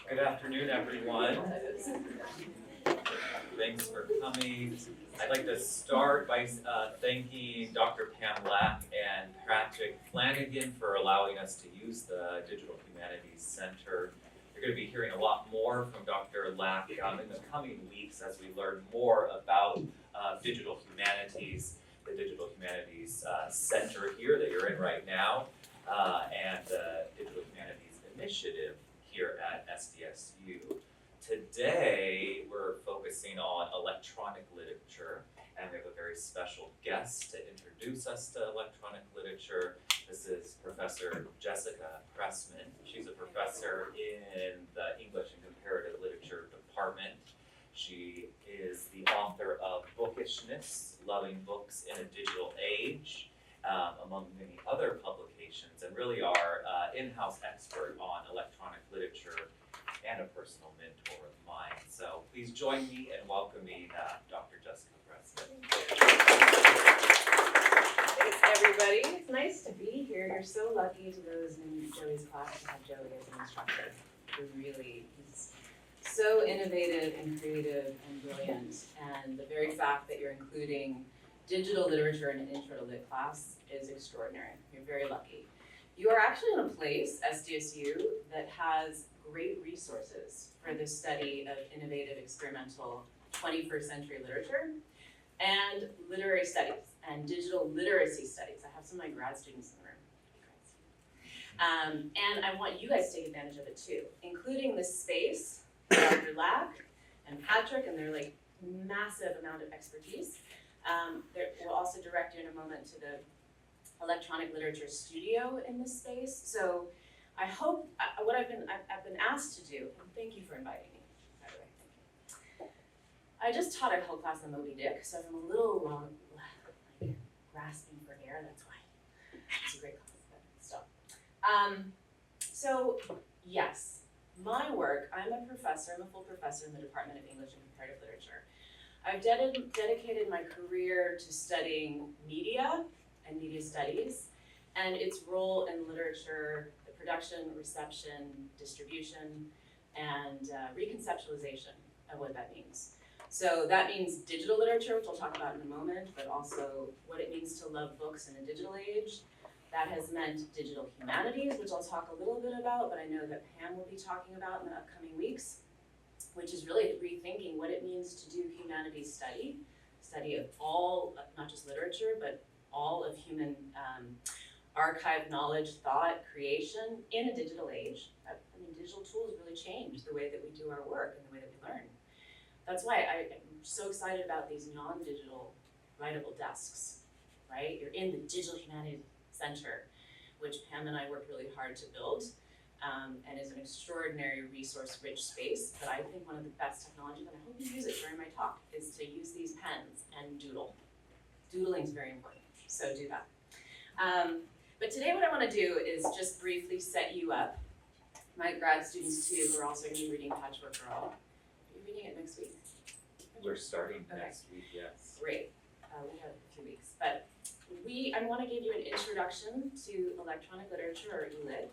Good afternoon, everyone. Thanks for coming. I'd like to start by thanking Dr. Pam Lack and Patrick Flanagan for allowing us to use the Digital Humanities Center. You're going to be hearing a lot more from Dr. Lack in the coming weeks as we learn more about digital humanities, the Digital Humanities Center here that you're in right now, and the Digital Humanities Initiative here at SDSU. Today, we're focusing on electronic literature, and we have a very special guest to introduce us to electronic literature. This is Professor Jessica Pressman. She's a professor in the English and Comparative Literature Department. She is the author of Bookishness, Loving Books in a Digital Age, among many other publications, and really our in-house expert on electronic literature and a personal mentor of mine. So please join me in welcoming Dr. Jessica Pressman. Thanks, everybody. It's nice to be here. You're so lucky to those in Joey's class to have Joey as an instructor. He's so innovative and creative and brilliant. And the very fact that you're including digital literature in an intro to lit class is extraordinary. You're very lucky. You are actually in a place, SDSU, that has great resources for the study of innovative, experimental 21st century literature and literary studies and digital literacy studies. I have some of my grad students in the room. And I want you guys to take advantage of it too, including the space, Dr. Lack and Patrick and their massive amount of expertise. We'll also direct you in a moment to the electronic literature studio in this space. So I hope what I've been asked to do, and thank you for inviting me, by the way, thank you. I just taught a whole class on Moby Dick, so I'm a little grasping for air, that's why. It's a great class, but still. So yes, my work, I'm a full professor in the Department of English and Comparative Literature. I've dedicated my career to studying media and media studies and its role in literature, the production, reception, distribution, and reconceptualization of what that means. So that means digital literature, which I'll talk about in a moment, but also what it means to love books in a digital age. That has meant digital humanities, which I'll talk a little bit about, but I know that Pam will be talking about in the upcoming weeks, which is really rethinking what it means to do humanities study of all, not just literature, but all of human archive knowledge, thought, creation in a digital age. Digital tools really change the way that we do our work and the way that we learn. That's why I'm so excited about these non-digital writable desks, right? You're in the Digital Humanities Center, which Pam and I worked really hard to build, and is an extraordinary resource-rich space. But I think one of the best technologies, and I hope you use it during my talk, is to use these pens and doodle. Doodling is very important, so do that. But today what I want to do is just briefly set you up. My grad students too, who are also going to be reading Patchwork Girl. Are you reading it next week? We're starting next week, yes. Great. We have a few weeks. But I want to give you an introduction to electronic literature, or ELIT.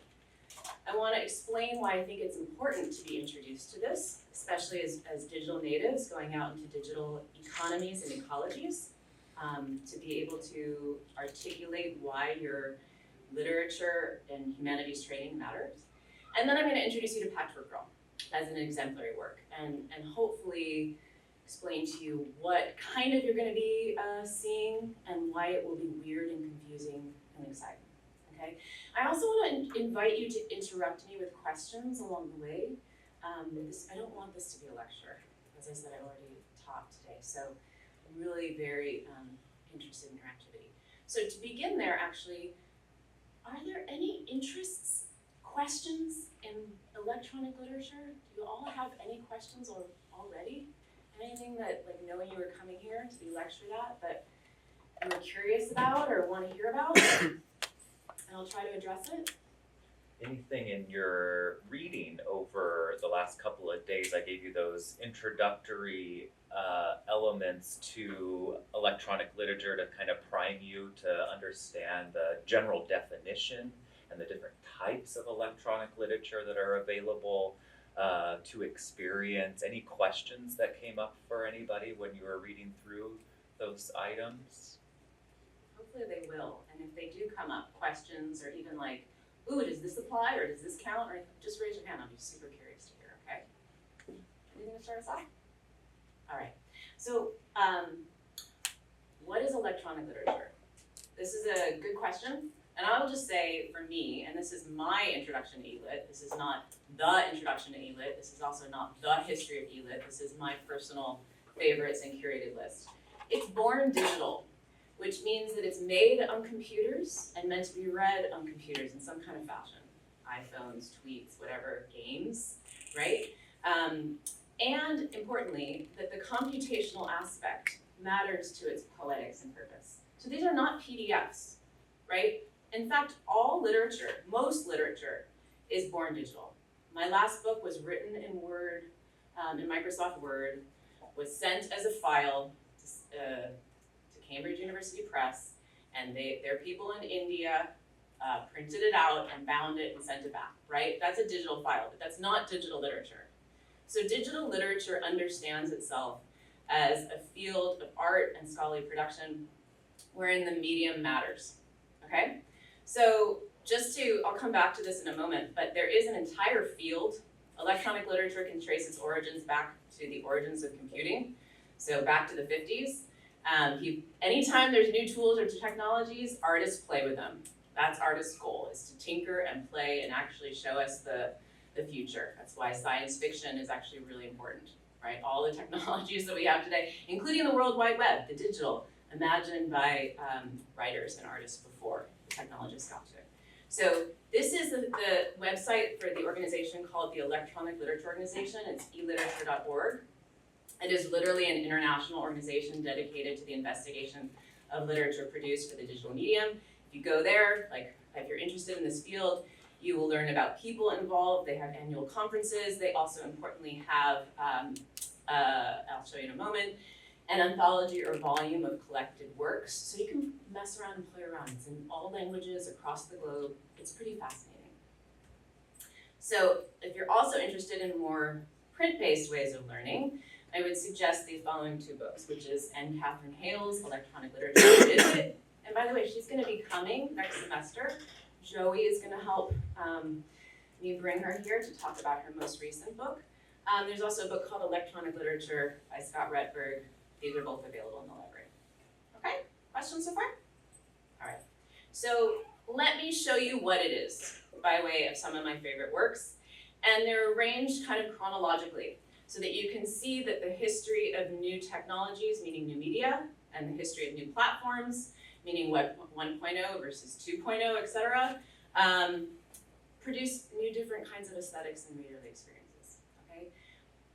I want to explain why I think it's important to be introduced to this, especially as digital natives going out into digital economies and ecologies, to be able to articulate why your literature and humanities training matters. And then I'm going to introduce you to Patchwork Girl as an exemplary work, and hopefully explain to you what kind of you're going to be seeing and why it will be weird and confusing and exciting. Okay. I also want to invite you to interrupt me with questions along the way. I don't want this to be a lecture. As I said, I already taught today, so I'm really very interested in your activity. So to begin there, actually, are there any interests, questions in electronic literature? Do you all have any questions already? Anything that, knowing you were coming here to be lectured at, that you were curious about or want to hear about? And I'll try to address it. Anything in your reading over the last couple of days? I gave you those introductory elements to electronic literature to kind of prime you to understand the general definition and the different types of electronic literature that are available. to experience. Any questions that came up for anybody when you were reading through those items? Hopefully they will, and if they do come up, questions or even like, ooh, does this apply or does this count, or just raise your hand, I'll be super curious to hear, okay? Anything to start us off? All right, so what is electronic literature? This is a good question, and I will just say for me, and this is my introduction to eLit, this is not the introduction to eLit, this is also not the history of eLit, this is my personal favorites and curated list. It's born digital, which means that it's made on computers and meant to be read on computers in some kind of fashion. iPhones, tweets, whatever, games, right? And importantly, that the computational aspect matters to its poetics and purpose. So these are not PDFs, right? In fact, all literature, most literature, is born digital. My last book was written in Word, in Microsoft Word, was sent as a file to Cambridge University Press, and their people in India printed it out and bound it and sent it back, right? That's a digital file, but that's not digital literature. So digital literature understands itself as a field of art and scholarly production wherein the medium matters, okay? So I'll come back to this in a moment, but there is an entire field. Electronic literature can trace its origins back to the origins of computing, so back to the 50s. Anytime there's new tools or technologies, artists play with them. That's artists' goal, is to tinker and play and actually show us the future. That's why science fiction is actually really important, right? All the technologies that we have today, including the World Wide Web, the digital, imagined by writers and artists before the technologists got to it. So this is the website for the organization called the Electronic Literature Organization. It's eliterature.org. It is literally an international organization dedicated to the investigation of literature produced for the digital medium. If you go there, like if you're interested in this field, you will learn about people involved. They have annual conferences. They also importantly have, I'll show you in a moment, an anthology or volume of collected works. So you can mess around and play around. It's in all languages across the globe. It's pretty fascinating. So if you're also interested in more print-based ways of learning, I would suggest the following two books, which is N. Catherine Hale's Electronic Literature Visit. And by the way, she's gonna be coming next semester. Joey is gonna help me bring her here to talk about her most recent book. There's also a book called Electronic Literature by Scott Redberg. These are both available in the library. Okay, questions so far? All right, so let me show you what it is by way of some of my favorite works. And they're arranged kind of chronologically so that you can see that the history of new technologies, meaning new media, and the history of new platforms, meaning Web 1.0 versus 2.0, et cetera, produce new different kinds of aesthetics and readerly experiences, okay?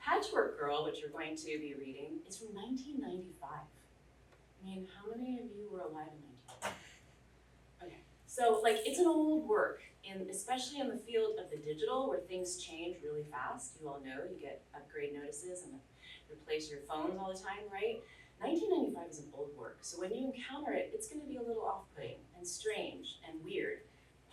Patchwork Girl, which you're going to be reading, is from 1995. I mean, how many of you were alive in 1995? Okay, so like it's an old work, especially in the field of the digital where things change really fast. You all know, you get upgrade notices and replace your phones all the time, right? 1995 is an old work, so when you encounter it, it's gonna be a little off-putting and strange and weird.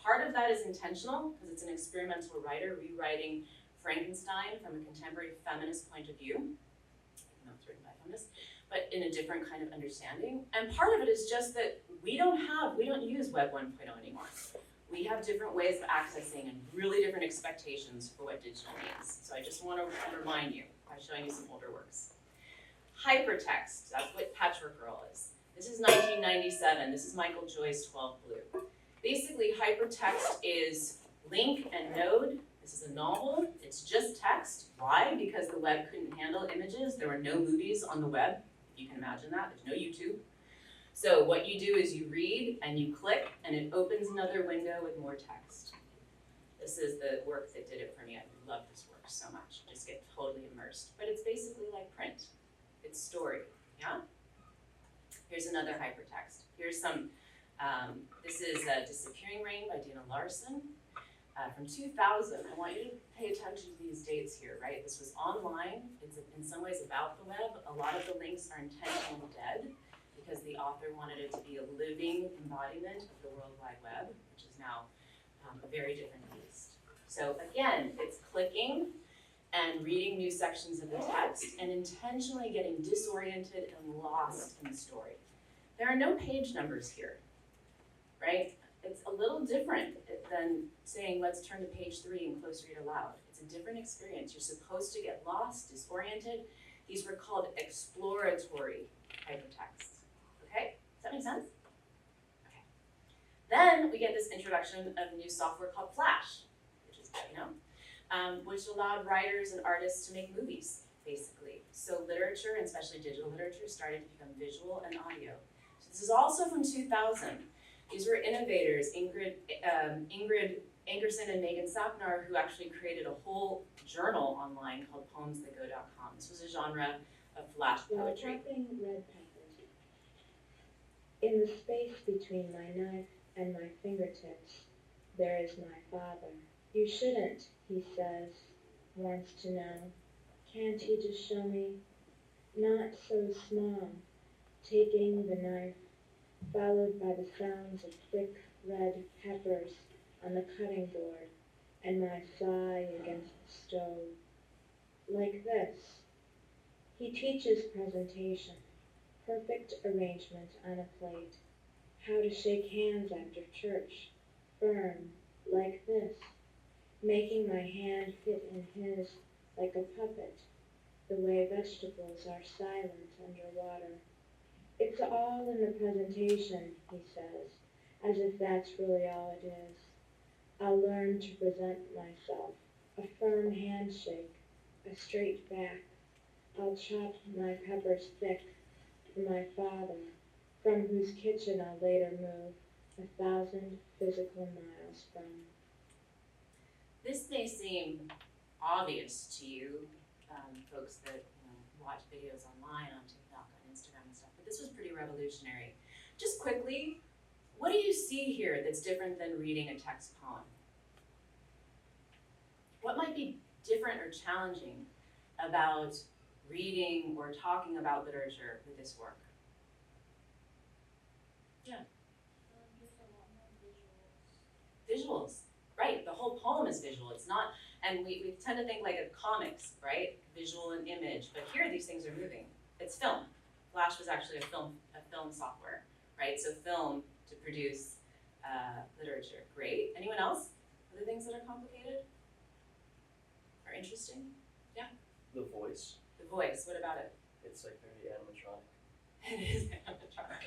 Part of that is intentional, because it's an experimental writer rewriting Frankenstein from a contemporary feminist point of view. I know it's written by feminists, but in a different kind of understanding. And part of it is just that we don't use Web 1.0 anymore. We have different ways of accessing and really different expectations for what digital means. So I just want to remind you by showing you some older works. Hypertext, that's what Patchwork Girl is. This is 1997, this is Michael Joy's 12 Blue. Basically, hypertext is link and node. This is a novel, it's just text. Why? Because the web couldn't handle images. There were no movies on the web. You can imagine that, there's no YouTube. So what you do is you read and you click and it opens another window with more text. This is the work that did it for me. I love this work so much. Just get totally immersed. But it's basically like print. It's story, yeah? Here's another hypertext. Here's some, this is Disappearing Rain by Dina Larson from 2000. I want you to pay attention to these dates here, right? This was online. It's in some ways about the web. A lot of the links are intentionally dead because the author wanted it to be a living embodiment of the World Wide Web, which is now a very different beast. So again, it's clicking and reading new sections of the text and intentionally getting disoriented and lost in the story. There are no page numbers here, right? It's a little different than saying, let's turn to page 3 and close read aloud. It's a different experience. You're supposed to get lost, disoriented. These were called exploratory hypertext. Okay, does that make sense? Okay. Then we get this introduction of a new software called Flash, which is, which allowed writers and artists to make movies, basically. So literature, and especially digital literature, started to become visual and audio. So this is also from 2000. These were innovators, Ingrid Angerson and Megan Sapnar, who actually created a whole journal online called poemsthatgo.com. This was a genre of flash poetry. While chopping red peppers, in the space between my knife and my fingertips, there is my father. You shouldn't, he says, wants to know. Can't he just show me? Not so small, taking the knife, followed by the sounds of thick red peppers on the cutting board, and my thigh against the stove. Like this. He teaches presentation, perfect arrangement on a plate, how to shake hands after church, firm, like this, making my hand fit in his like a puppet, the way vegetables are silent underwater. It's all in the presentation, he says, as if that's really all it is. I'll learn to present myself, a firm handshake, a straight back. I'll chop my peppers thick for my father, from whose kitchen I'll later move 1,000 physical miles from. This may seem obvious to you, folks that watch videos online on TikTok, on Instagram and stuff, but this was pretty revolutionary. Just quickly, what do you see here that's different than reading a text poem? What might be different or challenging about reading or talking about literature with this work? Yeah. Just a lot more visuals. Visuals, right, the whole poem is visual. It's not, and we tend to think like of comics, right? Visual and image, but here these things are moving. It's film. Flash was actually a film software, right? So film to produce literature. Great. Anyone else? Other things that are complicated? Or interesting? Yeah? The voice, The voice, what about it? it's like very animatronic. It is animatronic.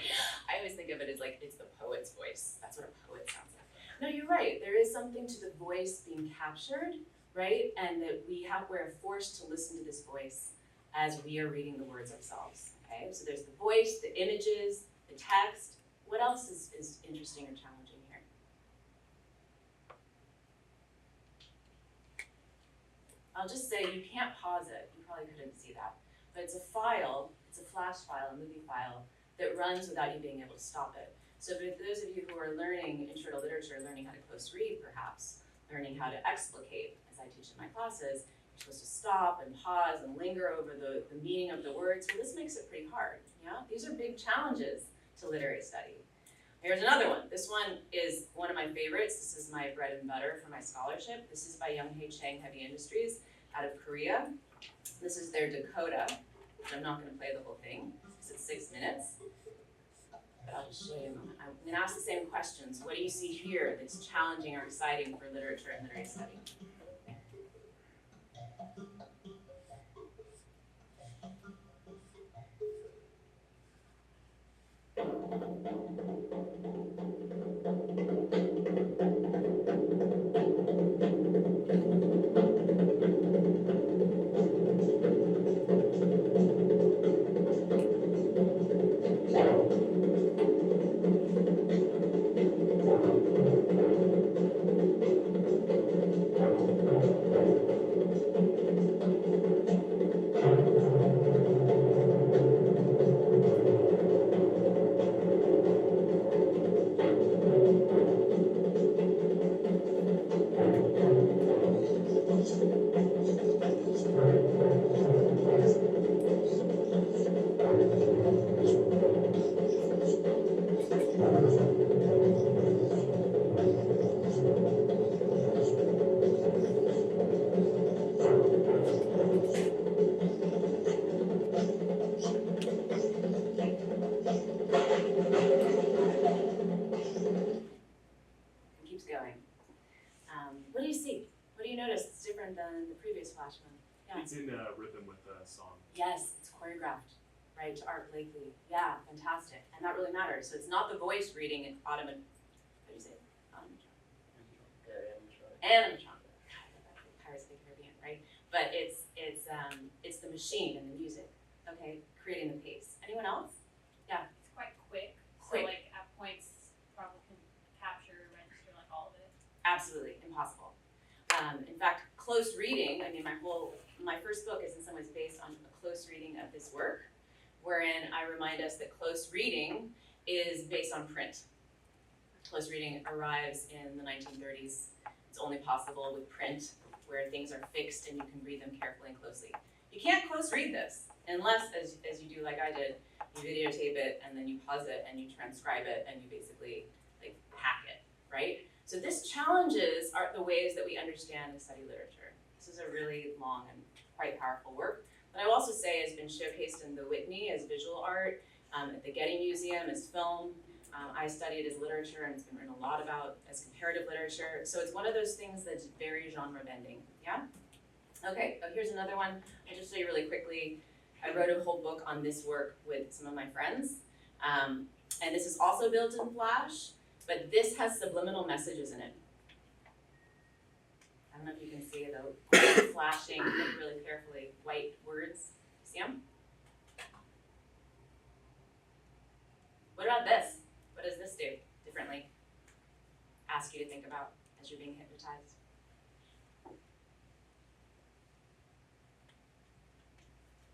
I always think of it as like, it's the poet's voice. That's what a poet sounds like. No, you're right. There is something to the voice being captured, right? And that we're forced to listen to this voice as we are reading the words ourselves, okay? So there's the voice, the images, the text. What else is interesting or challenging here? I'll just say you can't pause it. You probably couldn't see that. But it's a file, it's a flash file, a movie file, that runs without you being able to stop it. So for those of you who are learning intro to literature, learning how to close read perhaps, learning how to explicate, as I teach in my classes, you're supposed to stop and pause and linger over the meaning of the words. Well, this makes it pretty hard, yeah? These are big challenges to literary study. Here's another one. This one is one of my favorites. This is my bread and butter for my scholarship. This is by Young-Hae Chang Heavy Industries out of Korea. This is their Dakota, which I'm not gonna play the whole thing, because it's 6 minutes. But I'll just show you a moment. I'm gonna ask the same questions. What do you see here that's challenging or exciting for literature and literary study? notice it's different than the previous Flash one? Yeah. It's in rhythm with the song. Yes, it's choreographed, right, to Art Blakely. Yeah, fantastic. And that really matters. So it's not the voice reading it how do you say it? Yeah, animatronic. Animatronic. Pirates of the Caribbean, right? But it's the machine and the music, okay, creating the pace. Anyone else? It's quite quick, Quick. so like at points probably can capture, register like all of it. Absolutely impossible. In fact, close reading, I mean, my first book is in some ways based on a close reading of this work, wherein I remind us that close reading is based on print. Close reading arrives in the 1930s. It's only possible with print, where things are fixed and you can read them carefully and closely. You can't close read this unless, as you do like I did, you videotape it and then you pause it and you transcribe it and you basically like hack it, right? So this challenges the ways that we understand and study literature. This is a really long and quite powerful work. But I will also say has been showcased in the Whitney as visual art, at the Getty Museum as film. I study it as literature and it's been written a lot about as comparative literature. So it's one of those things that's very genre bending, yeah? Okay, here's another one. I'll just show you really quickly. I wrote a whole book on this work with some of my friends. And this is also built in Flash, but this has subliminal messages in it. I don't know if you can see the flashing, look really carefully, white words. See them? What about this? What does this do differently? Ask you to think about as you're being hypnotized.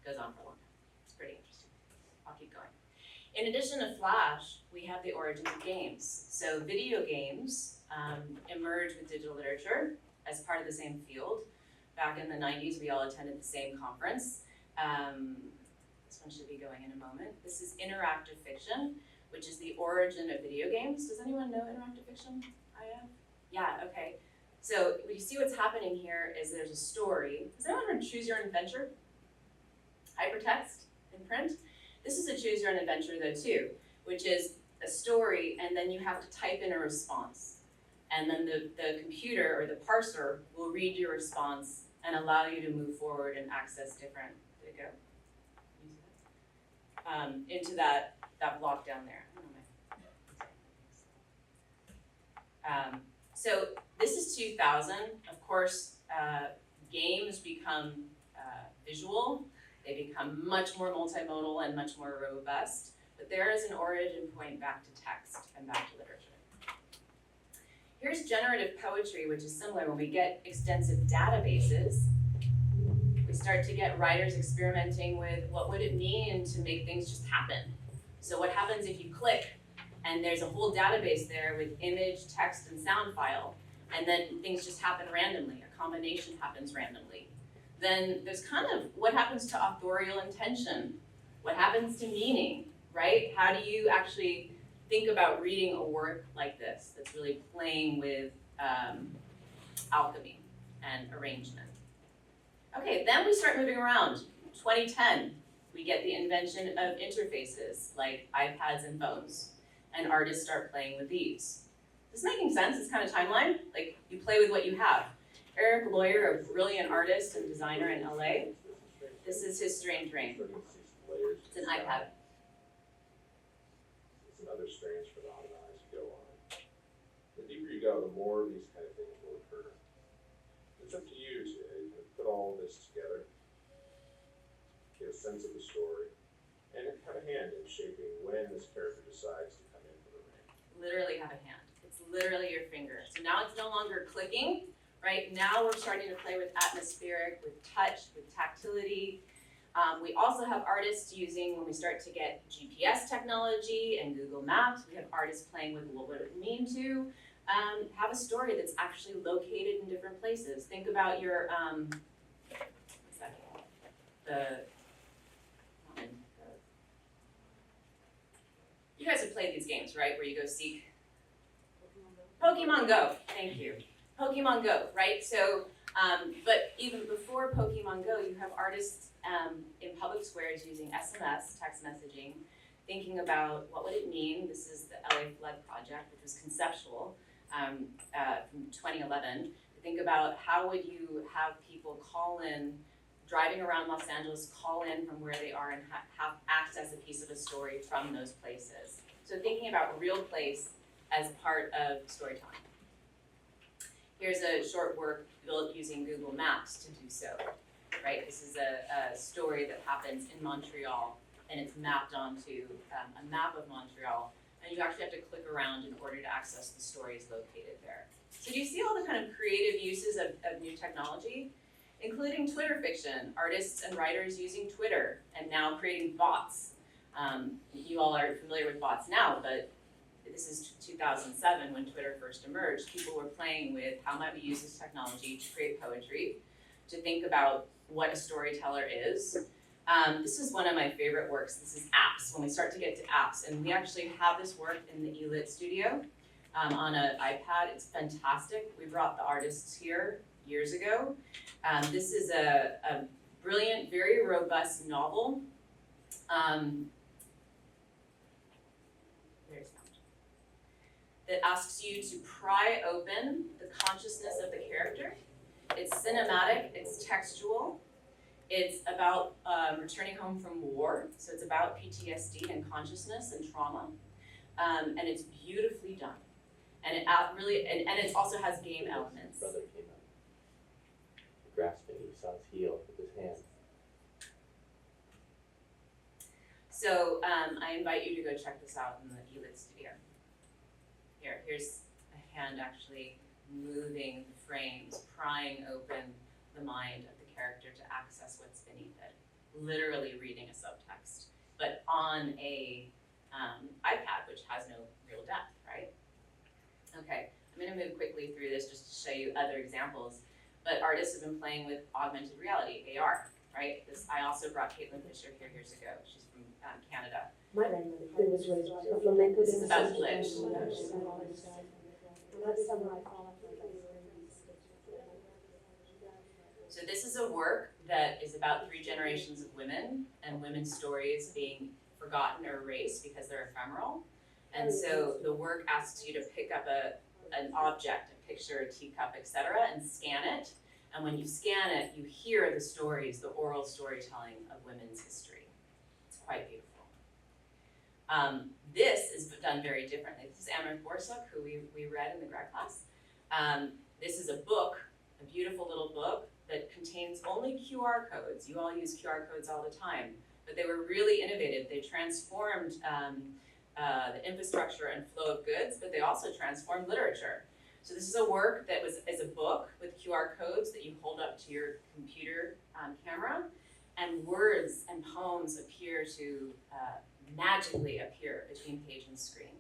Goes on for a long time. It's pretty interesting. I'll keep going. In addition to Flash, we have the origins of games. So video games emerged with digital literature as part of the same field. Back in the 90s, we all attended the same conference. This one should be going in a moment. This is interactive fiction, which is the origin of video games. Does anyone know interactive fiction? Yeah, okay. So you see what's happening here is there's a story. Has anyone heard Choose Your Own Adventure? Hypertext in print? This is a Choose Your Own Adventure though too, which is a story and then you have to type in a response. And then the computer or the parser will read your response and allow you to move forward and access different, did it go? Can you see that? Into that block down there. I don't know. So this is 2000. Of course, games become visual. They become much more multimodal and much more robust. But there is an origin point back to text and back to literature. Here's generative poetry, which is similar. When we get extensive databases, we start to get writers experimenting with what would it mean to make things just happen. So what happens if you click and there's a whole database there with image, text, and sound file, and then things just happen randomly, a combination happens randomly. Then there's kind of what happens to authorial intention, what happens to meaning, right? How do you actually think about reading a work like this that's really playing with alchemy and arrangement? Okay, then we start moving around. 2010, we get the invention of interfaces like iPads and phones, and artists start playing with these. Is this making sense, this kind of timeline? Like, you play with what you have. Eric Lawyer, a brilliant artist and designer in LA. This is his Strange Rain. It's an iPad. Some other strange phenomena as you go on. The deeper you go, the more these kind of things will occur. It's up to you to put all this together, get a sense of the story, and have a hand in shaping when this character decides to come in for the rain. Literally have a hand. It's literally your finger. So now it's no longer clicking, right? Now we're starting to play with atmospheric, with touch, with tactility. We also have artists using, when we start to get GPS technology and Google Maps, we have artists playing with what would it mean to have a story that's actually located in different places. Think about your, what's that called? You guys have played these games, right? Where you go seek Pokemon Go, thank you. Pokemon Go, right? So, but even before Pokemon Go, you have artists in public squares using SMS, text messaging, thinking about what would it mean. This is the LA Flood Project, which was conceptual from 2011. Think about how would you have people call in, driving around Los Angeles, call in from where they are and have access a piece of a story from those places. So thinking about real place as part of storytelling. Here's a short work built using Google Maps to do so, right? This is a story that happens in Montreal, and it's mapped onto a map of Montreal, and you actually have to click around in order to access the stories located there. So do you see all the kind of creative uses of new technology? Including Twitter fiction, artists and writers using Twitter, and now creating bots. You all are familiar with bots now, but this is 2007 when Twitter first emerged. People were playing with how might we use this technology to create poetry, to think about what a storyteller is. This is one of my favorite works. This is apps, when we start to get to apps. And we actually have this work in the eLit studio on an iPad. It's fantastic. We brought the artists here years ago. This is a brilliant, very robust novel. There's sound. That asks you to pry open the consciousness of the character. It's cinematic, it's textual. It's about returning home from war, so it's about PTSD and consciousness and trauma, and it's beautifully done. And it really, and it also has game elements. Brother came out, grasping, he saw his heel with his hand. So I invite you to go check this out in the eLit studio. Here's a hand actually moving the frames, prying open the mind of the character to access what's beneath it. Literally reading a subtext, but on a iPad, which has no real depth, right? Okay, I'm gonna move quickly through this just to show you other examples, but artists have been playing with augmented reality, AR, right? I also brought Caitlin Fisher here years ago. She's from Canada. My grandmother was raised a flamenco This is about glitch. So this is a work that is about 3 generations of women and women's stories being forgotten or erased because they're ephemeral. And so the work asks you to pick up an object, a picture, a teacup, etc., and scan it. And when you scan it, you hear the stories, the oral storytelling of women's history. It's quite beautiful. This is done very differently. This is Amrit Borsuk, who we read in the grad class. This is a book, a beautiful little book that contains only QR codes. You all use QR codes all the time, but they were really innovative. They transformed the infrastructure and flow of goods, but they also transformed literature. So this is a work that is a book with QR codes that you hold up to your computer camera, and words and poems appear to magically appear between page and screen.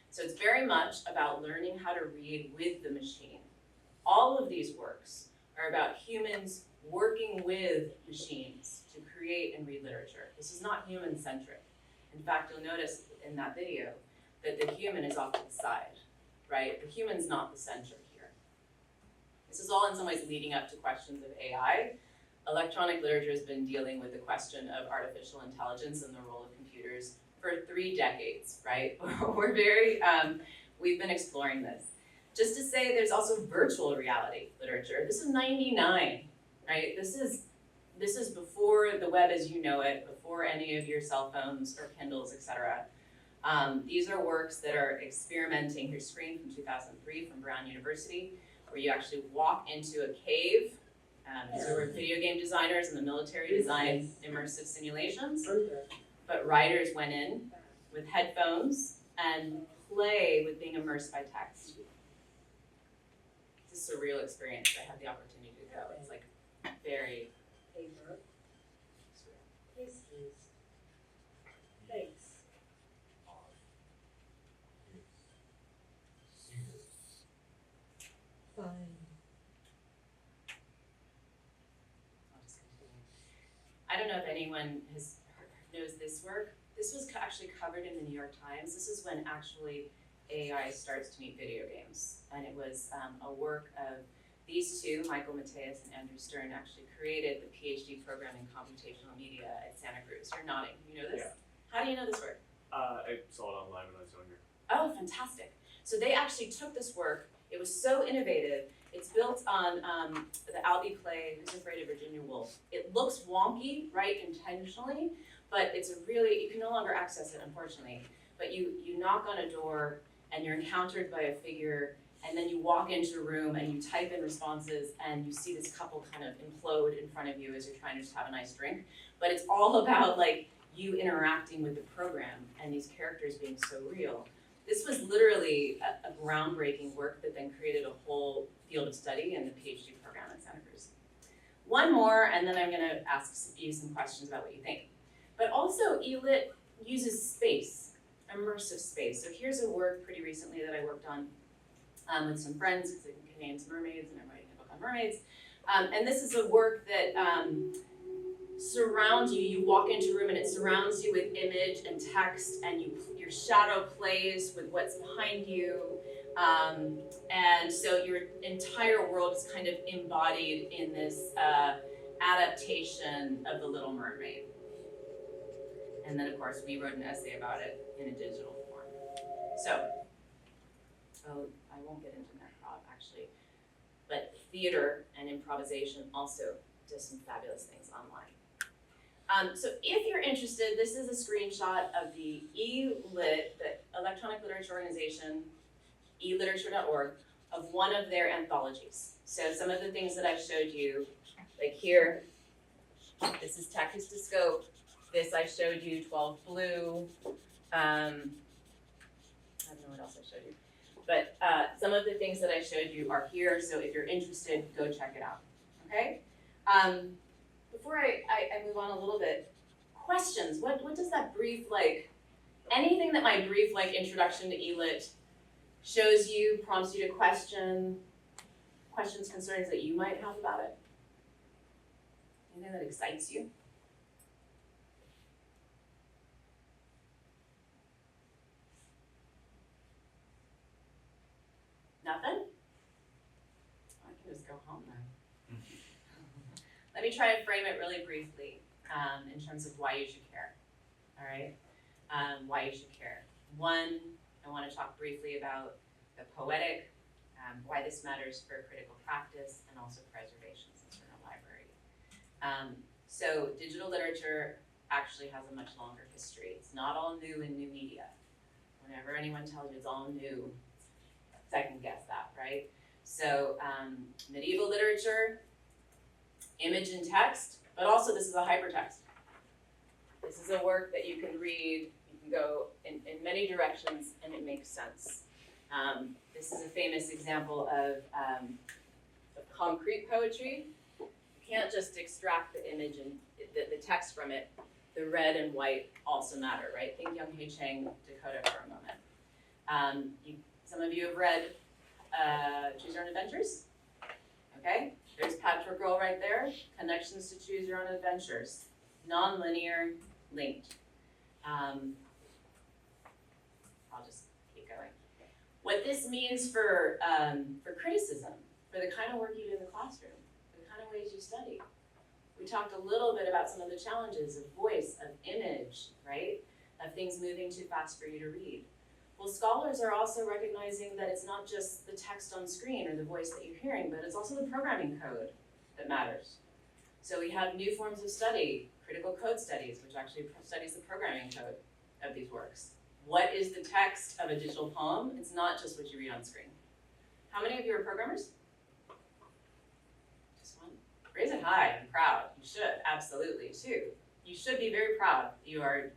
So it's very much about learning how to read with the machine. All of these works are about humans working with machines to create and read literature. This is not human-centric. In fact, you'll notice in that video that the human is off to the side, right? The human's not the center here. This is all in some ways leading up to questions of AI. Electronic literature has been dealing with the question of artificial intelligence and the role of computers for 3 decades, right? We've been exploring this. Just to say, there's also virtual reality literature. This is 99, right? This is before the web as you know it, before any of your cell phones or Kindles, etc. These are works that are experimenting. Here's Screen from 2003 from Brown University, where you actually walk into a cave. So we're video game designers in the military design immersive simulations, but writers went in with headphones and play with being immersed by text. It's a surreal experience. I had the opportunity to go. It's like very Paper, surreal. pastries, face. Fine. I'll just continue. I don't know if anyone knows this work. This was actually covered in the New York Times. This is when actually AI starts to meet video games. And it was a work of these two, Michael Mateus and Andrew Stern, actually created the PhD program in computational media at Santa Cruz. You're nodding. You know this? Yeah. How do you know this work? I saw it online when I was younger. Oh, fantastic. So they actually took this work. It was so innovative. It's built on the Albee play, Who's Afraid of Virginia Woolf. It looks wonky, right, intentionally, but it's a really, you can no longer access it, unfortunately. But you knock on a door and you're encountered by a figure, and then you walk into a room and you type in responses and you see this couple kind of implode in front of you as you're trying to just have a nice drink. But it's all about like you interacting with the program and these characters being so real. This was literally a groundbreaking work that then created a whole field of study in the PhD program at Santa Cruz. One more, and then I'm gonna ask you some questions about what you think. But also, ELIT uses space, immersive space. So here's a work pretty recently that I worked on with some friends, because it contains mermaids, and I'm writing a book on mermaids. And this is a work that surrounds you. You walk into a room and it surrounds you with image and text, and your shadow plays with what's behind you. And so your entire world is kind of embodied in this adaptation of The Little Mermaid. And then, of course, we wrote an essay about it in a digital form. So, I won't get into improv, actually, but theater and improvisation also does some fabulous things online. So if you're interested, this is a screenshot of the eLit, the Electronic Literature Organization, eliterature.org, of one of their anthologies. So some of the things that I showed you, like here, this is Tachistoscope, this I showed you, 12 Blue, I don't know what else I showed you. But some of the things that I showed you are here, so if you're interested, go check it out, okay? Before I move on a little bit, questions, what does that brief, like, anything that my brief, like, introduction to ELIT shows you, prompts you to question, questions, concerns that you might have about it? Anything that excites you? Nothing? I can just go home then. Let me try to frame it really briefly in terms of why you should care, all right? Why you should care. One, I want to talk briefly about the poetic, why this matters for critical practice and also preservation since we're in a library. So digital literature actually has a much longer history. It's not all new in new media. Whenever anyone tells you it's all new, second guess that, right? So medieval literature, image and text, but also this is a hypertext. This is a work that you can read, you can go in many directions and it makes sense. This is a famous example of concrete poetry. You can't just extract the image and the text from it. The red and white also matter, right? Think Young Hei Chang, Dakota for a moment. Some of you have read Choose Your Own Adventures, okay? There's Patchwork Girl right there, connections to Choose Your Own Adventures, non-linear, linked. I'll just keep going. What this means for criticism, for the kind of work you do in the classroom, for the kind of ways you study. We talked a little bit about some of the challenges of voice, of image, right? Of things moving too fast for you to read. Well, scholars are also recognizing that it's not just the text on screen or the voice that you're hearing, but it's also the programming code that matters. So we have new forms of study, critical code studies, which actually studies the programming code of these works. What is the text of a digital poem? It's not just what you read on screen. How many of you are programmers? Just one? Raise it high, I'm proud. You should, absolutely, too. You should be very proud. You are,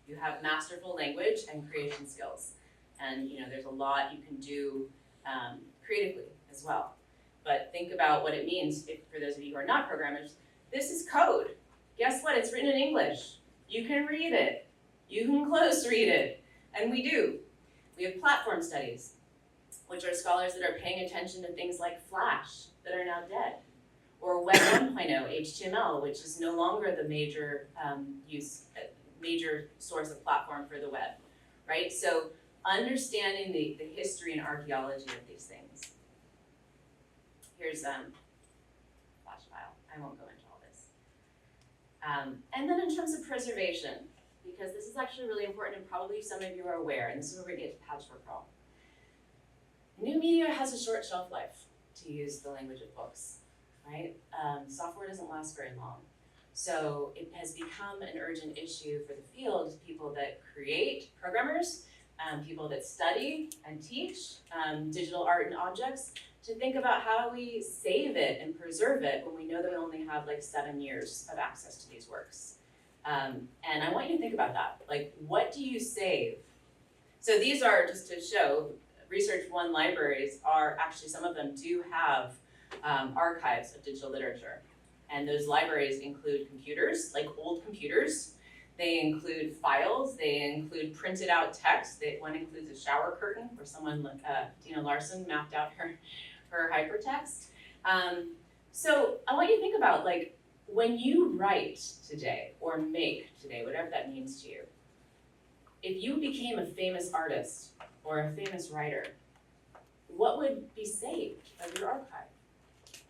you have masterful language and creation skills. And there's a lot you can do creatively as well. But think about what it means for those of you who are not programmers. This is code. Guess what? It's written in English. You can read it. You can close read it. And we do. We have platform studies, which are scholars that are paying attention to things like Flash that are now dead. Or Web 1.0 HTML, which is no longer the major major source of platform for the web, right? So understanding the history and archaeology of these things. Here's flash file. I won't go into all this. And then in terms of preservation, because this is actually really important and probably some of you are aware, and this is where we get to Patchwork Girl. New media has a short shelf life, to use the language of books, right? Software doesn't last very long. So it has become an urgent issue for the field, people that create, programmers, people that study and teach digital art and objects, to think about how do we save it and preserve it when we know that we only have like 7 years of access to these works. And I want you to think about that. Like, what do you save? So these are, just to show, Research One libraries are actually, some of them do have archives of digital literature. And those libraries include computers, like old computers. They include files, they include printed out text. One includes a shower curtain where someone, Dina Larson, mapped out her hypertext. So I want you to think about, like, when you write today or make today, whatever that means to you, if you became a famous artist or a famous writer, what would be saved of your archive?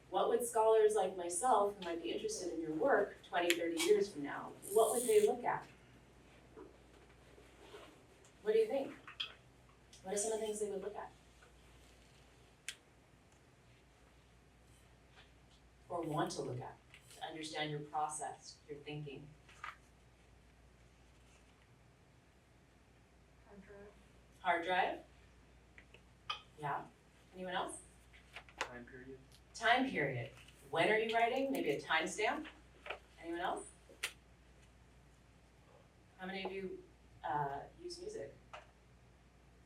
What would scholars like myself who might be interested in your work 20, 30 years from now, what would they look at? What do you think? What are some of the things they would look at? Or want to look at, to understand your process, your thinking? Hard drive? Yeah. Anyone else? Time period. Time period. When are you writing? Maybe a timestamp? Anyone else? How many of you use music?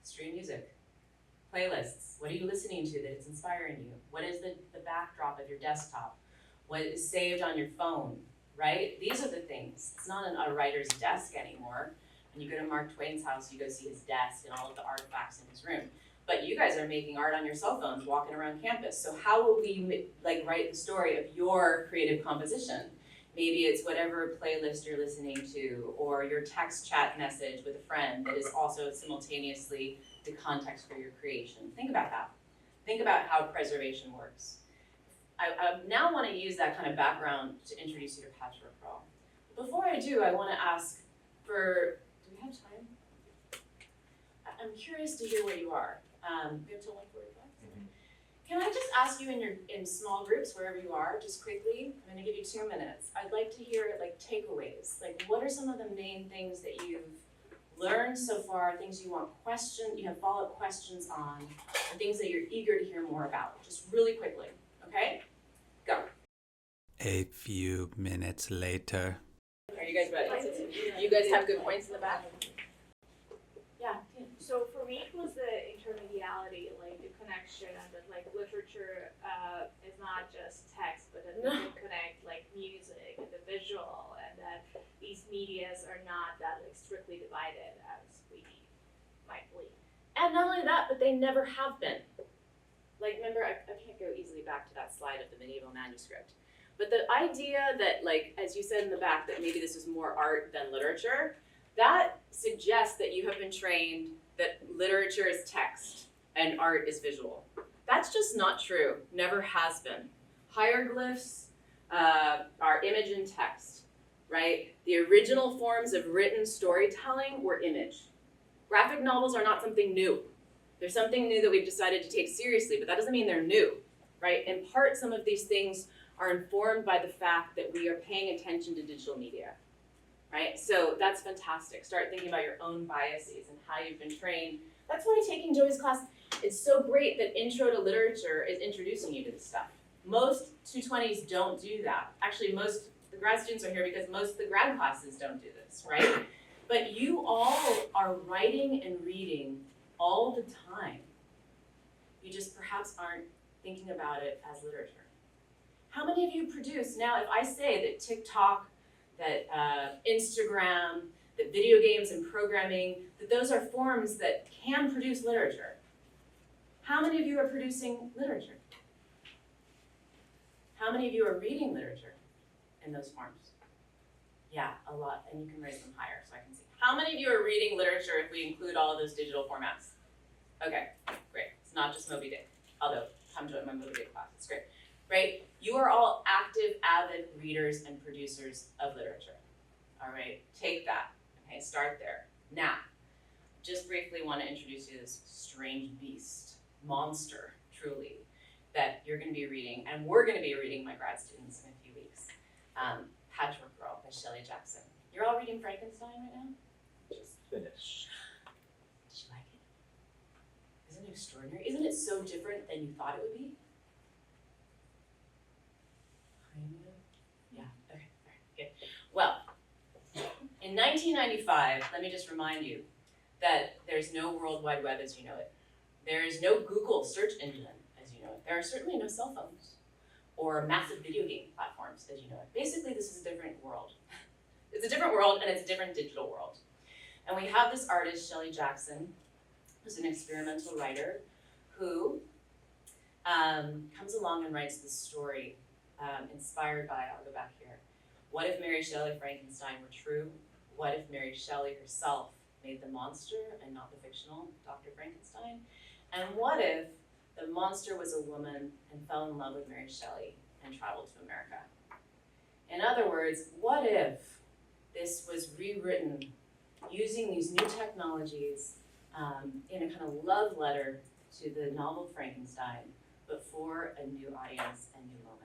Stream music. Playlists. What are you listening to that is inspiring you? What is the backdrop of your desktop? What is saved on your phone, right? These are the things. It's not a writer's desk anymore. When you go to Mark Twain's house, you go see his desk and all of the artifacts in his room. But you guys are making art on your cell phones, walking around campus. So how will we write the story of your creative composition? Maybe it's whatever playlist you're listening to, or your text chat message with a friend that is also simultaneously the context for your creation. Think about that. Think about how preservation works. I now want to use that kind of background to introduce you to Patchwork. Before I do, I want to ask do we have time? I'm curious to hear where you are. We have till 1:45. Can I just ask you in small groups, wherever you are, just quickly, I'm gonna give you 2 minutes. I'd like to hear takeaways. What are some of the main things that you've learned so far, things you have follow-up questions on, and things that you're eager to hear more about, just really quickly, okay? Go. A few minutes later. Are you guys ready? You guys have good points in the back? Yeah. So for me, it was the intermediality, the connection, and that literature is not just text, but that we can connect music and the visual, and that these medias are not that strictly divided as we might believe. And not only that, but they never have been. Remember, I can't go easily back to that slide of the medieval manuscript. But the idea that, as you said in the back, that maybe this is more art than literature, that suggests that you have been trained that literature is text and art is visual. That's just not true, never has been. Hieroglyphs are image and text, right? The original forms of written storytelling were image. Graphic novels are not something new. They're something new that we've decided to take seriously, but that doesn't mean they're new, right? In part, some of these things are informed by the fact that we are paying attention to digital media, right? So that's fantastic. Start thinking about your own biases and how you've been trained. That's why taking Joey's class, it's so great that Intro to Literature is introducing you to this stuff. Most 220s don't do that. Actually, most the grad students are here because most of the grad classes don't do this, right? But you all are writing and reading all the time. You just perhaps aren't thinking about it as literature. How many of you produce, now if I say that TikTok, that Instagram, that video games and programming, that those are forms that can produce literature, how many of you are producing literature? How many of you are reading literature in those forms? Yeah, a lot, and you can raise them higher so I can see. How many of you are reading literature if we include all of those digital formats? Okay, great. It's not just Moby Dick, although come join my Moby Dick class, it's great. Right? You are all active, avid readers and producers of literature. All right, take that. Okay, start there. Now, just briefly want to introduce you to this strange beast, monster, truly. that you're gonna be reading, and we're gonna be reading, my grad students, in a few weeks. Patchwork Girl by Shelley Jackson. You're all reading Frankenstein right now? Just finished. Did you like it? Isn't it extraordinary? Isn't it so different than you thought it would be? Kind of? Yeah, okay, all right, good. Well, in 1995, let me just remind you that there's no World Wide Web as you know it. There is no Google search engine as you know it. There are certainly no cell phones or massive video game platforms as you know it. Basically, this is a different world. It's a different world, and it's a different digital world. And we have this artist, Shelley Jackson, who's an experimental writer who comes along and writes this story inspired by, I'll go back here, what if Mary Shelley Frankenstein were true? What if Mary Shelley herself made the monster and not the fictional Dr. Frankenstein? And what if the monster was a woman and fell in love with Mary Shelley and traveled to America? In other words, what if this was rewritten using these new technologies in a kind of love letter to the novel Frankenstein, but for a new audience and new moment?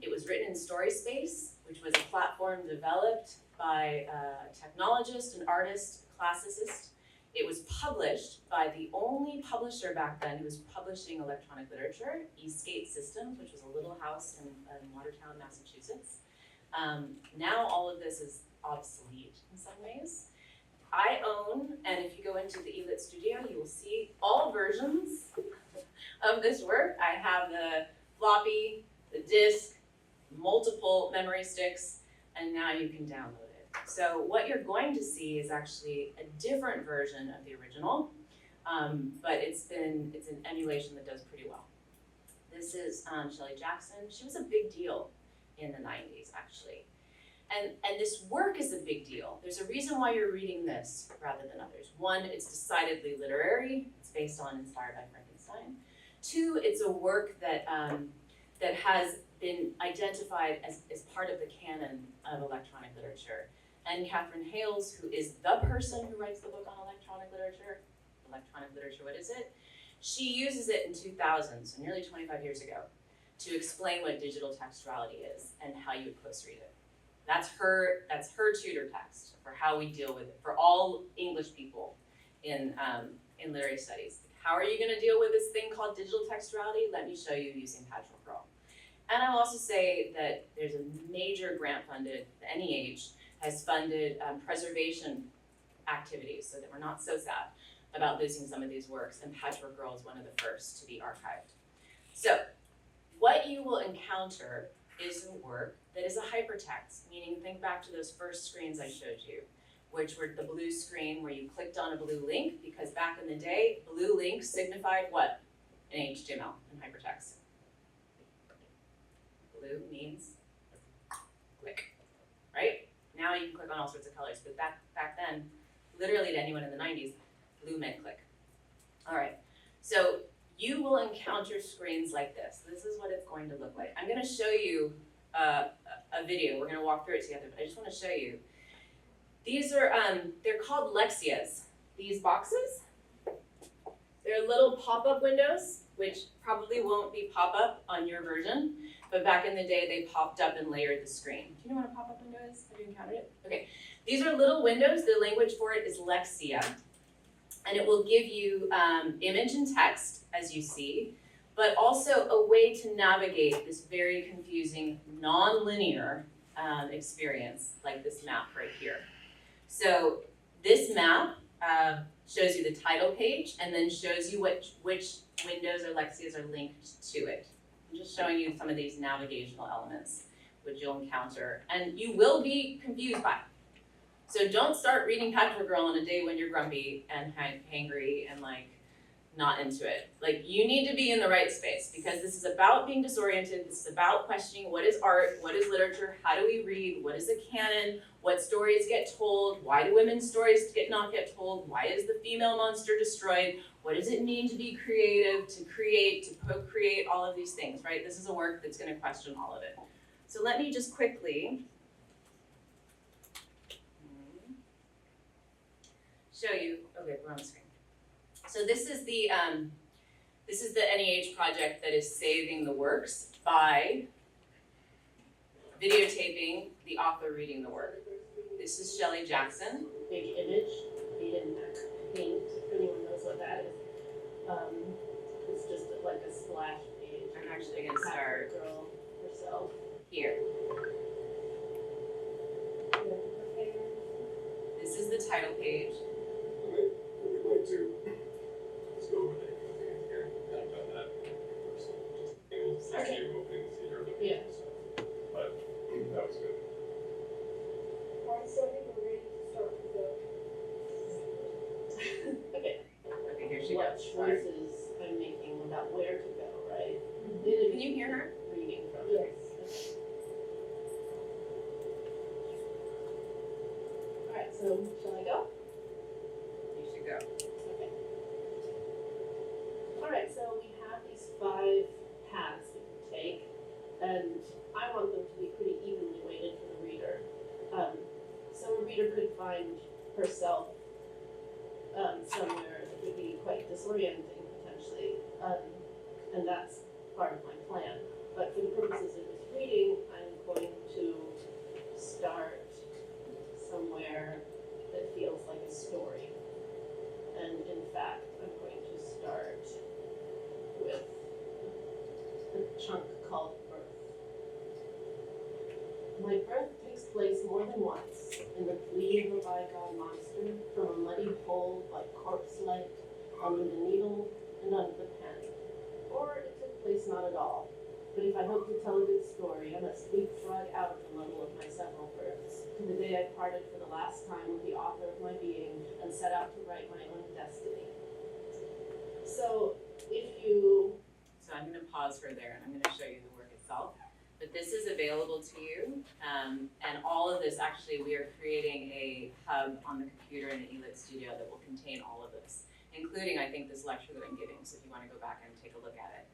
It was written in StorySpace, which was a platform developed by a technologist, an artist, classicist. It was published by the only publisher back then who was publishing electronic literature, Eastgate Systems, which was a little house in Watertown, Massachusetts. Now all of this is obsolete in some ways. I own, and if you go into the eLit studio, you will see all versions of this work. I have the floppy, the disk, multiple memory sticks, and now you can download it. So what you're going to see is actually a different version of the original, but it's an emulation that does pretty well. This is Shelley Jackson. She was a big deal in the 90s, actually. And this work is a big deal. There's a reason why you're reading this rather than others. One, it's decidedly literary. It's inspired by Frankenstein. Two, it's a work that that has been identified as part of the canon of electronic literature. And Catherine Hales, who is the person who writes the book on electronic literature, what is it? She uses it in 2000, so nearly 25 years ago, to explain what digital textuality is and how you would close read it. That's her tutor text for how we deal with it, for all English people in literary studies. How are you gonna deal with this thing called digital textuality? Let me show you using Patchwork Girl. And I'll also say that there's a major grant funded, the NEH has funded preservation activities so that we're not so sad about losing some of these works, and Patchwork Girl is one of the first to be archived. So what you will encounter is a work that is a hypertext, meaning think back to those first screens I showed you, which were the blue screen where you clicked on a blue link, because back in the day, blue links signified what in HTML and hypertext? Blue means click, right? Now you can click on all sorts of colors, but back then, literally to anyone in the 90s, blue meant click. All right, so you will encounter screens like this. This is what it's going to look like. I'm gonna show you a video. We're gonna walk through it together, but I just wanna show you. These are, they're called Lexias. These boxes, they're little pop-up windows, which probably won't be pop-up on your version, but back in the day, they popped up and layered the screen. Do you know what a pop-up window is? Have you encountered it? Okay, these are little windows. The language for it is Lexia, and it will give you image and text, as you see, but also a way to navigate this very confusing, non-linear experience, like this map right here. So this map shows you the title page and then shows you which windows or Lexias are linked to it. I'm just showing you some of these navigational elements which you'll encounter, and you will be confused by. So don't start reading Patchwork Girl on a day when you're grumpy and hangry and like not into it. Like, you need to be in the right space, because this is about being disoriented. This is about questioning what is art, what is literature, how do we read, what is the canon, what stories get told, why do women's stories not get told, why is the female monster destroyed, what does it mean to be creative, to create, to procreate, all of these things, right? This is a work that's going to question all of it. So let me just quickly show you. Okay, we're on the screen. So this is the This is the NEH project that is saving the works by videotaping the author reading the work. This is Shelley Jackson. Big image, paint, if anyone knows what that is. It's just like a splash page. I'm actually gonna start Girl herself. here. This is the title page. We'd like to just go over there. I've done that personally, just able to see Okay. you opening the theater. Yeah. But that was good. Alright, so I think we're ready to start with the. Okay. Okay, here she What goes. choices I'm making about where to go, right? Can you hear her? Reading from Yes. it. Alright, so shall I go? You should go. Okay. Alright, so we have these 5 paths we can take, and I want them to be pretty evenly weighted for the reader. So a reader could find herself somewhere that would be quite disorienting potentially, and that's part of my plan. But for the purposes of this reading, I'm going to start somewhere that feels like a story. And in fact, I'm going to start with a chunk called birth. My birth takes place more than once in the plea of a bygone monster from a muddy hole like corpse-like under the needle and under the pen. Or it took place not at all. But if I hope to tell a good story, I must leapfrog out of the muddle of my several births to the day I parted for the last time with the author of my being and set out to write my own destiny. So I'm gonna pause her there and I'm gonna show you the work itself. But this is available to you, and all of this, actually, we are creating a hub on the computer in the eLit Studio that will contain all of this, including, I think, this lecture that I'm giving, so if you wanna go back and take a look at it.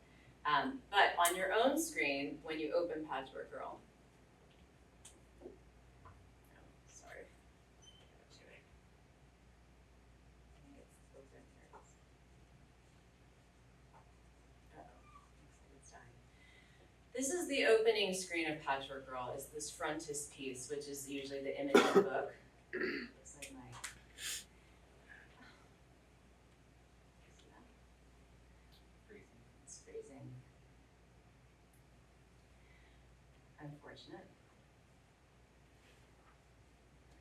But on your own screen, when you open Patchwork Girl, sorry, this is the opening screen of Patchwork Girl. Is this frontispiece, which is usually the image of the book. Looks like my. It's freezing. Unfortunate.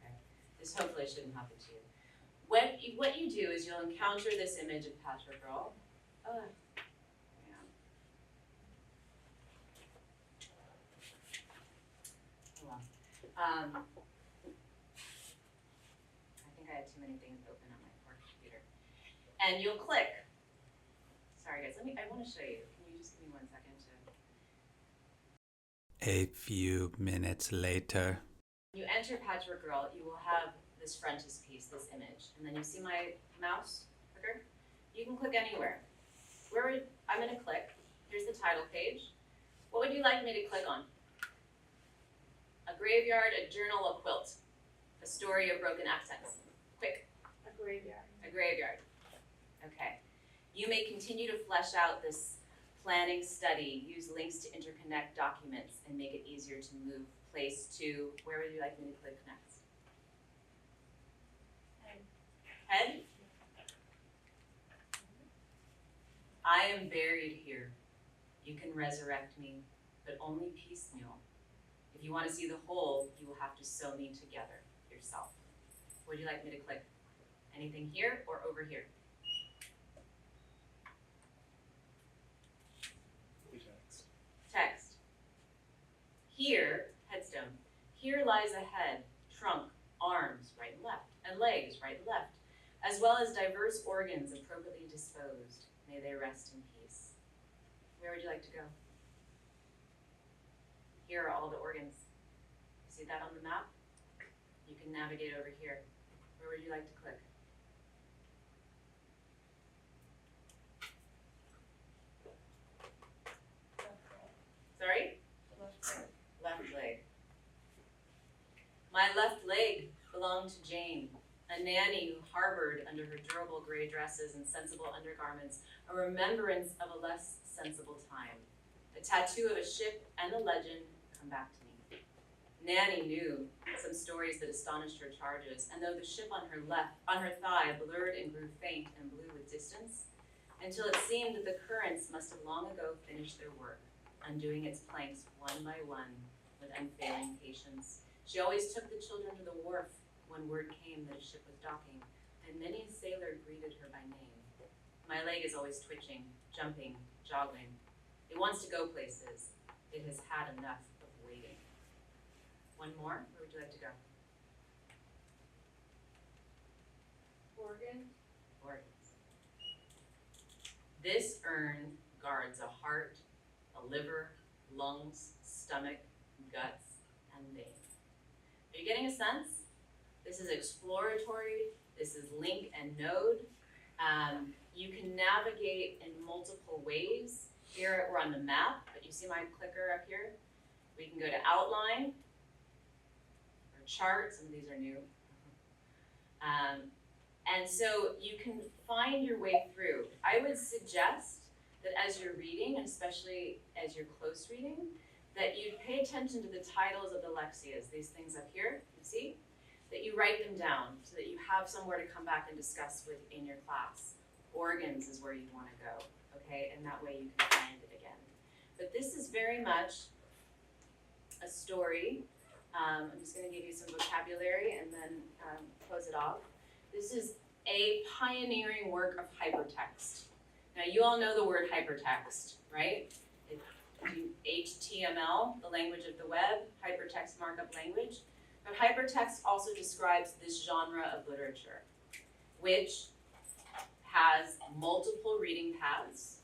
Okay. This hopefully shouldn't happen to you. What you do is you'll encounter this image of Patchwork Girl. I think I had too many things open on my poor computer. And you'll click. Sorry guys, I want to show you. Can you just give me 1 second to. A few minutes later. When you enter Patchwork Girl, you will have this frontispiece, this image. And then you see my mouse clicker? You can click anywhere. I'm going to click. Here's the title page. What would you like me to click on? A graveyard, a journal, a quilt. A story of broken accents. Quick. A graveyard. A graveyard. Okay. You may continue to flesh out this planning study, use links to interconnect documents, and make it easier to move place to, where would you like me to click next? Head? I am buried here. You can resurrect me, but only piecemeal. If you want to see the whole, you will have to sew me together yourself. Would you like me to click anything here or over here? Text. Here, headstone. Here lies a head, trunk, arms, right and left, and legs, right and left, as well as diverse organs appropriately disposed. May they rest in peace. Where would you like to go? Here are all the organs. See that on the map? You can navigate over here. Where would you like to click? Sorry? Left leg. My left leg belonged to Jane, a nanny who harbored under her durable gray dresses and sensible undergarments a remembrance of a less sensible time. A tattoo of a ship and a legend come back to me. Nanny knew some stories that astonished her charges, and though the ship on her thigh blurred and grew faint and blue with distance, until it seemed that the currents must have long ago finished their work, undoing its planks one by one with unfailing patience. She always took the children to the wharf when word came that a ship was docking, and many a sailor greeted her by name. My leg is always twitching, jumping, joggling. It wants to go places. It has had enough of waiting. One more? Where would you like to go? Oregon. Oregon. This urn guards a heart, a liver, lungs, stomach, guts, and veins. Are you getting a sense? This is exploratory. This is link and node. You can navigate in multiple ways. Here we're on the map, but you see my clicker up here? We can go to outline or chart. Some of these are new. And so you can find your way through. I would suggest that as you're reading, and especially as you're close reading, that you pay attention to the titles of the lexias, these things up here, you see? That you write them down so that you have somewhere to come back and discuss with in your class. Organs is where you want to go, okay? And that way you can find it again. But this is very much a story. I'm just going to give you some vocabulary and then close it off. This is a pioneering work of hypertext. Now you all know the word hypertext, right? HTML, the language of the web, hypertext markup language. But hypertext also describes this genre of literature, which has multiple reading paths,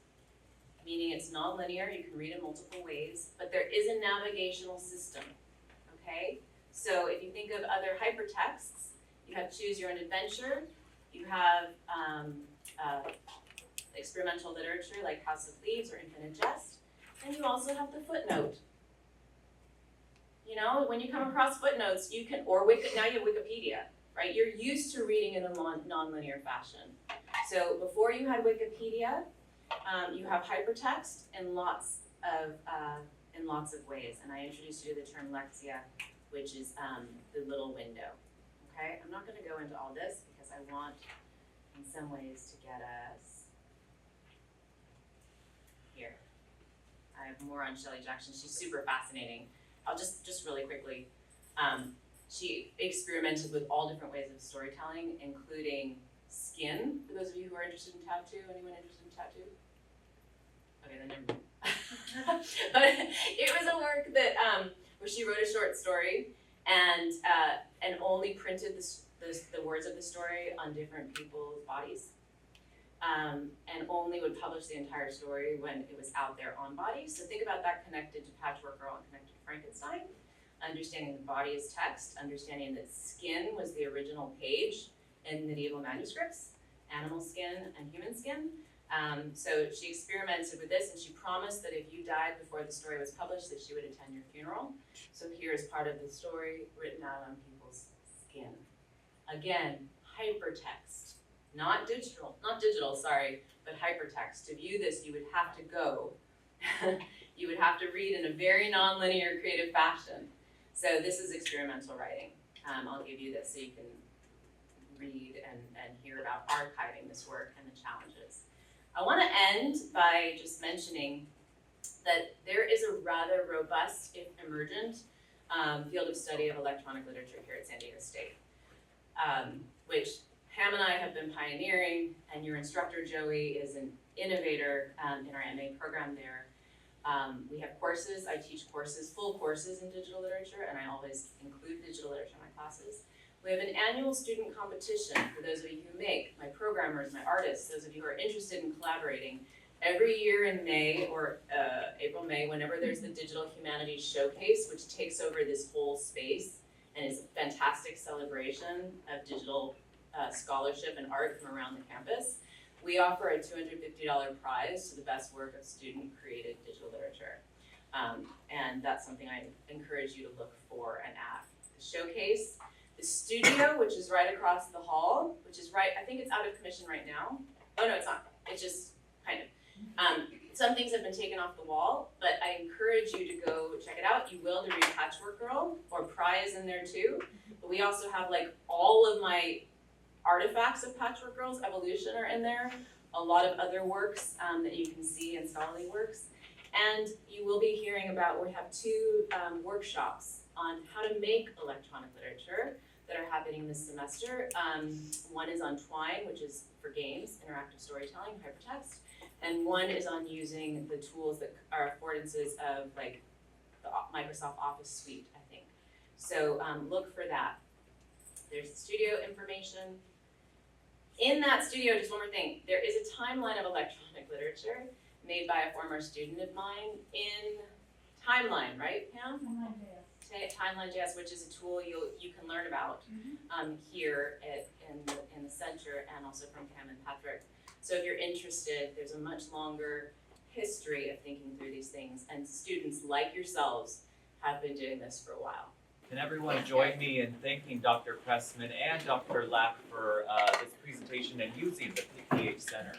meaning it's nonlinear, you can read in multiple ways, but there is a navigational system, okay? So if you think of other hypertexts, you have Choose Your Own Adventure, you have experimental literature like House of Leaves or Infinite Jest, and you also have the footnote. You know, when you come across footnotes, you can, or now you have Wikipedia, right? You're used to reading in a nonlinear fashion. So before you had Wikipedia, you have hypertext in lots of ways. And I introduced you to the term lexia, which is the little window. Okay, I'm not going to go into all this because I want, in some ways, to get us here. I have more on Shelley Jackson. She's super fascinating. I'll just really quickly. She experimented with all different ways of storytelling, including skin. For those of you who are interested in tattoo, anyone interested in tattoo? Okay, then never mind. But it was a work that where she wrote a short story and only printed the words of the story on different people's bodies, and only would publish the entire story when it was out there on bodies. So think about that connected to Patchwork Girl and connected to Frankenstein. Understanding the body as text, understanding that skin was the original page in medieval manuscripts, animal skin and human skin. So she experimented with this, and she promised that if you died before the story was published, that she would attend your funeral. So here is part of the story written out on people's skin. Again, hypertext, not digital, but hypertext. To view this, you would have to go. You would have to read in a very nonlinear, creative fashion. So this is experimental writing. I'll give you this so you can read and hear about archiving this work and the challenges. I want to end by just mentioning that there is a rather robust, if emergent, field of study of electronic literature here at San Diego State, which Pam and I have been pioneering, and your instructor, Joey, is an innovator in our MA program there. We have courses. I teach courses, full courses in digital literature, and I always include digital literature in my classes. We have an annual student competition for those of you who make, my programmers, my artists, those of you who are interested in collaborating. Every year in May, or April, May, whenever there's the Digital Humanities Showcase, which takes over this whole space and is a fantastic celebration of digital scholarship and art from around the campus, we offer a $250 prize to the best work of student-created digital literature. And that's something I encourage you to look for and at. The showcase, the studio, which is right across the hall, which is right, I think it's out of commission right now. Oh no, it's not. It's just kind of. Some things have been taken off the wall, but I encourage you to go check it out. You will to read Patchwork Girl, or Pry is in there too. But we also have like all of my artifacts of Patchwork Girl's evolution are in there. A lot of other works that you can see in scholarly works. And you will be hearing about, we have 2 workshops on how to make electronic literature that are happening this semester. One is on Twine, which is for games, interactive storytelling, hypertext. And one is on using the tools that are affordances of like the Microsoft Office suite, I think. So look for that. There's the studio information. In that studio, just one more thing, there is a timeline of electronic literature made by a former student of mine in Timeline, right, Pam? Timeline.js, which is a tool you can learn about here in the center, and also from Pam and Patrick. So if you're interested, there's a much longer history of thinking through these things, and students like yourselves have been doing this for a while. Can everyone join me in thanking Dr. Pressman and Dr. Lack for this presentation and using the PPH Center?